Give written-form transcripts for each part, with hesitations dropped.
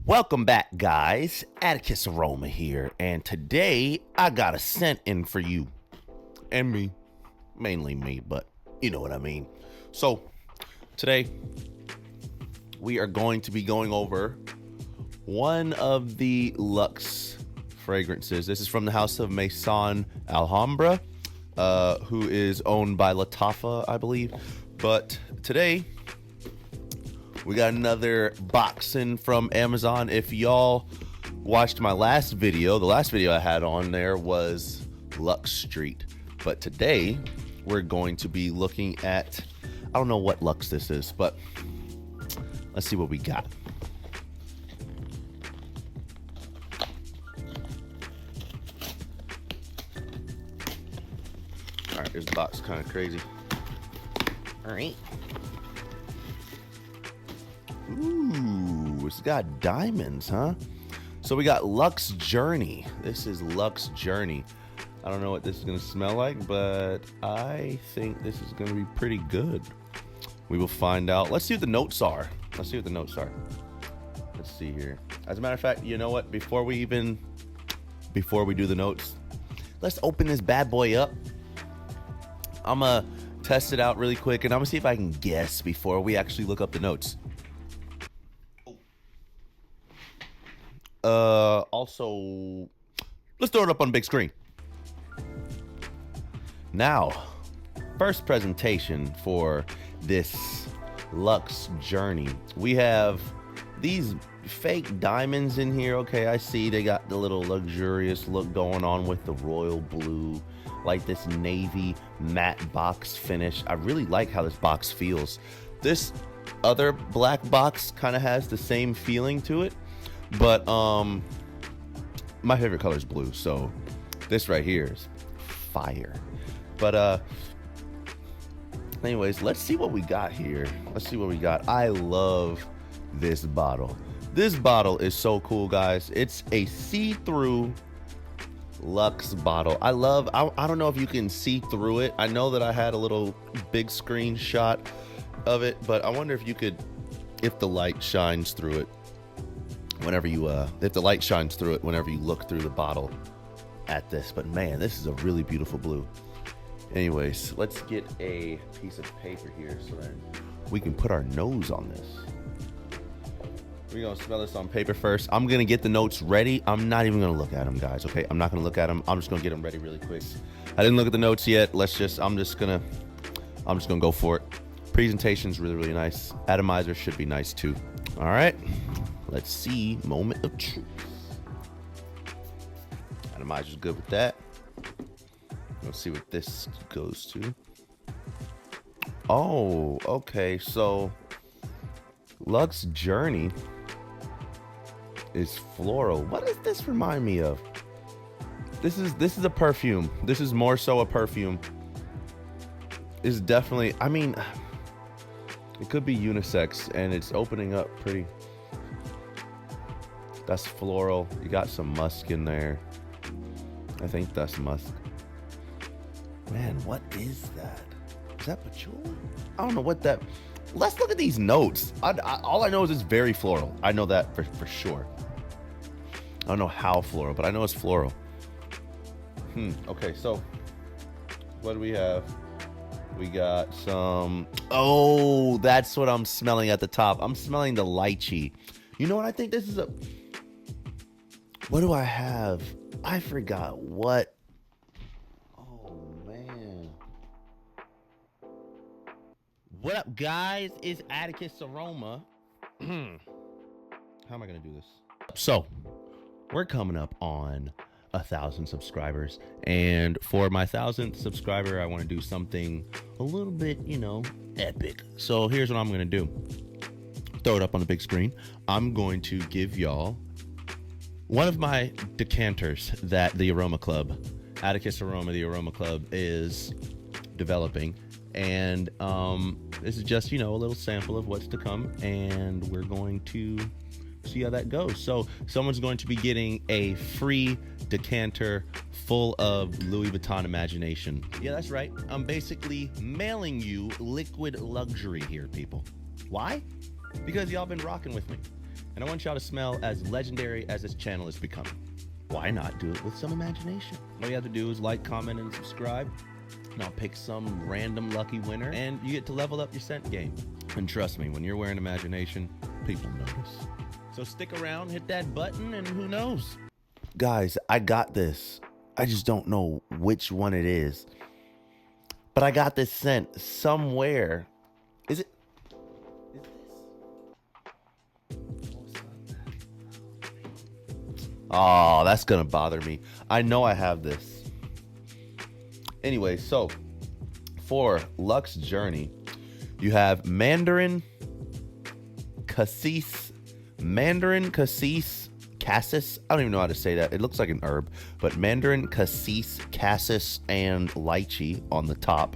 Welcome back, guys. Atticus Aroma here, and today I got a scent in for you and me, mainly me, but you know what I mean. So today we are going to be going over one of the Luxe fragrances. This is from the house of Maison Alhambra, who is owned by Latafa, I believe. But today we got another box in from Amazon. If y'all watched my last video, the last video I had on there was Luxe Street. But today we're going to be looking at, I don't know what Luxe this is, but let's see what we got. All right, this box is kind of crazy. All right. Ooh, it's got diamonds, huh? So we got Luxe Journey. This is Luxe Journey. I don't know what this is going to smell like, but I think this is going to be pretty good. We will find out. Let's see what the notes are. Let's see here. As a matter of fact, you know what? Before we do the notes, let's open this bad boy up. I'm going to test it out really quick, and I'm going to see if I can guess before we actually look up the notes. Also, let's throw it up on big screen. Now, first presentation for this Luxe Journey. We have these fake diamonds in here. Okay, I see they got the little luxurious look going on with the royal blue, like this navy matte box finish. I really like how this box feels. This other black box kind of has the same feeling to it. But my favorite color is blue, so this right here is fire. But anyways, let's see what we got here. I love this bottle. This bottle is so cool, guys. It's a see-through Luxe bottle. I don't know if you can see through it. I know that I had a little big screen shot of it, but I wonder if you could, if the light shines through it. Whenever you look through the bottle at this. But man, this is a really beautiful blue. Anyways, let's get a piece of paper here so then we can put our nose on this. We're gonna smell this on paper first. I'm gonna get the notes ready. I'm not even gonna look at them, guys. Okay, I'm not gonna look at them. I'm just gonna get them ready really quick. I didn't look at the notes yet. I'm just gonna go for it. Presentation's really nice. Atomizer should be nice too. All right. Let's see, moment of truth. Atomizer's good with that. Let's see what this goes to. Oh, okay. So, Luxe Journey is floral. What does this remind me of? This is a perfume. This is more so a perfume. It's definitely, I mean, it could be unisex, and it's opening up pretty. That's floral. You got some musk in there. I think that's musk. Man, what is that? Is that patchouli? I don't know what that. Let's look at these notes. All I know is it's very floral. I know that for sure. I don't know how floral, but I know it's floral. Okay, so what do we have? We got some. Oh, that's what I'm smelling at the top. I'm smelling the lychee. You know what? I think this is a. What do I have? I forgot what. Oh, man. What up, guys? It's Atticus Aroma. How am I going to do this? So, we're coming up on 1,000 subscribers. And for my 1,000th subscriber, I want to do something a little bit, epic. So, here's what I'm going to do. Throw it up on the big screen. I'm going to give y'all one of my decanters that the Aroma Club, Atticus Aroma, the Aroma Club, is developing. And this is just, a little sample of what's to come. And we're going to see how that goes. So someone's going to be getting a free decanter full of Louis Vuitton imagination. Yeah, that's right. I'm basically mailing you liquid luxury here, people. Why? Because y'all been rocking with me. And I want y'all to smell as legendary as this channel is becoming. Why not do it with some imagination? All you have to do is like, comment, and subscribe. And I'll pick some random lucky winner, and you get to level up your scent game. And trust me, when you're wearing imagination, people notice. So stick around, hit that button, and who knows? Guys, I got this. I just don't know which one it is. But I got this scent somewhere. Is it? Oh, that's gonna bother me. I know I have this. Anyway, so for Luxe Journey, you have Mandarin Cassis, Cassis. I don't even know how to say that. It looks like an herb, but Mandarin Cassis, Cassis, and lychee on the top.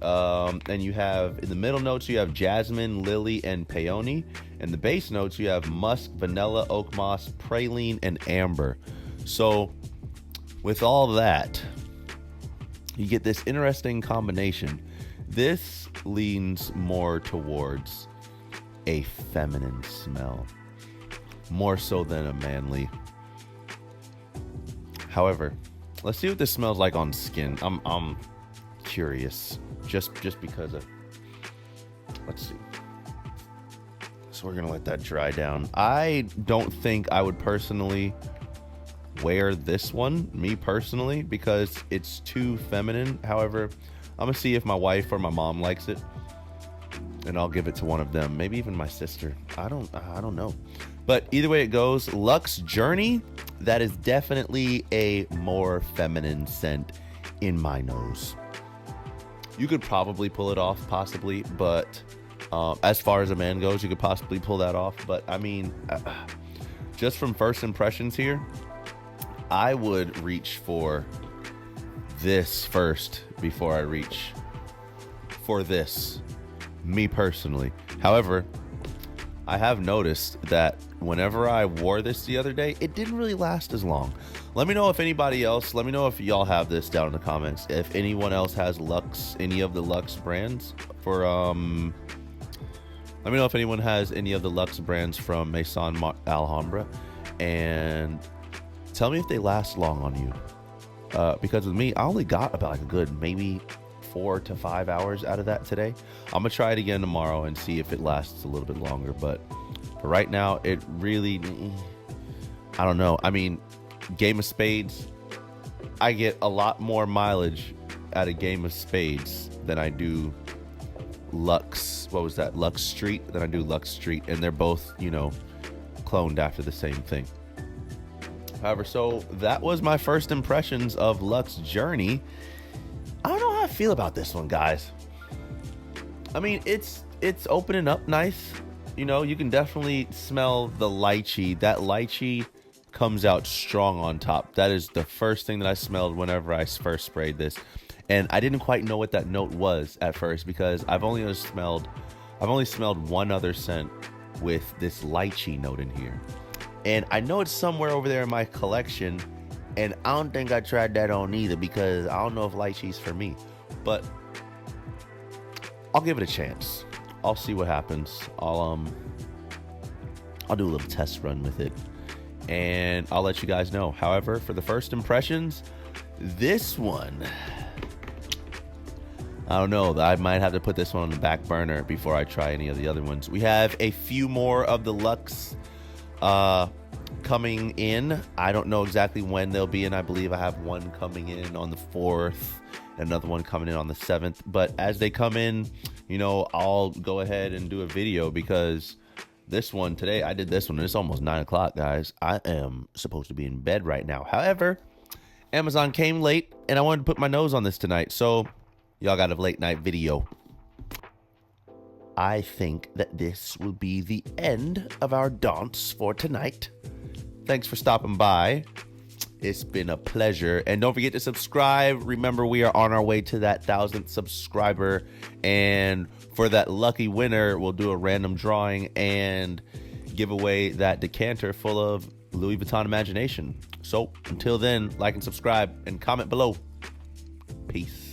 And you have in the middle notes, you have jasmine, lily, and peony. And the base notes, you have musk, vanilla, oak moss, praline, and amber. So with all that, you get this interesting combination. This leans more towards a feminine smell, more so than a manly. However, let's see what this smells like on skin. I'm curious, just because of. Let's see. So we're gonna let that dry down. I don't think I would personally wear this one, me personally, because it's too feminine. However, I'm gonna see if my wife or my mom likes it, and I'll give it to one of them, maybe even my sister. I don't know, but either way it goes, Luxe Journey, that is definitely a more feminine scent in my nose. You could probably pull it off, possibly, but as far as a man goes, you could possibly pull that off. But I mean, just from first impressions here, I would reach for this first before I reach for this, me personally. However, I have noticed that whenever I wore this the other day, it didn't really last as long. Let me know if anybody else, let me know if y'all have this down in the comments. If anyone else has Luxe, any of the Luxe brands for, let me know if anyone has any of the Luxe brands from Maison Alhambra, and tell me if they last long on you. Because with me, I only got about like a good maybe 4 to 5 hours out of that today. I'm gonna try it again tomorrow and see if it lasts a little bit longer, but for right now, it really, I don't know. I mean, Game of Spades, I get a lot more mileage at a Game of Spades than I do Luxe, what was that, Luxe Street, than I do Luxe Street, and they're both, you know, cloned after the same thing. However, so that was my first impressions of Luxe Journey. I don't know how I feel about this one, guys. I mean, it's opening up nice. You know, you can definitely smell the lychee. That lychee comes out strong on top. That is the first thing that I smelled whenever I first sprayed this. And I didn't quite know what that note was at first, because I've only smelled one other scent with this lychee note in here. And I know it's somewhere over there in my collection, and I don't think I tried that on either, because I don't know if lychee's for me. But I'll give it a chance. I'll see what happens. I'll do a little test run with it, and I'll let you guys know. However, for the first impressions, this one, I don't know. I might have to put this one on the back burner before I try any of the other ones. We have a few more of the Luxe coming in. I don't know exactly when they'll be in. I believe I have one coming in on the 4th, another one coming in on the 7th. But as they come in, you know, I'll go ahead and do a video, because this one today, I did this one, and it's almost 9 o'clock, guys. I am supposed to be in bed right now. However, Amazon came late, and I wanted to put my nose on this tonight, so y'all got a late night video. I think that this will be the end of our dance for tonight. Thanks for stopping by. It's been a pleasure. And don't forget to subscribe. Remember, we are on our way to that 1,000th subscriber. And for that lucky winner, we'll do a random drawing and give away that decanter full of Louis Vuitton Imagination. So until then, like and subscribe and comment below. Peace.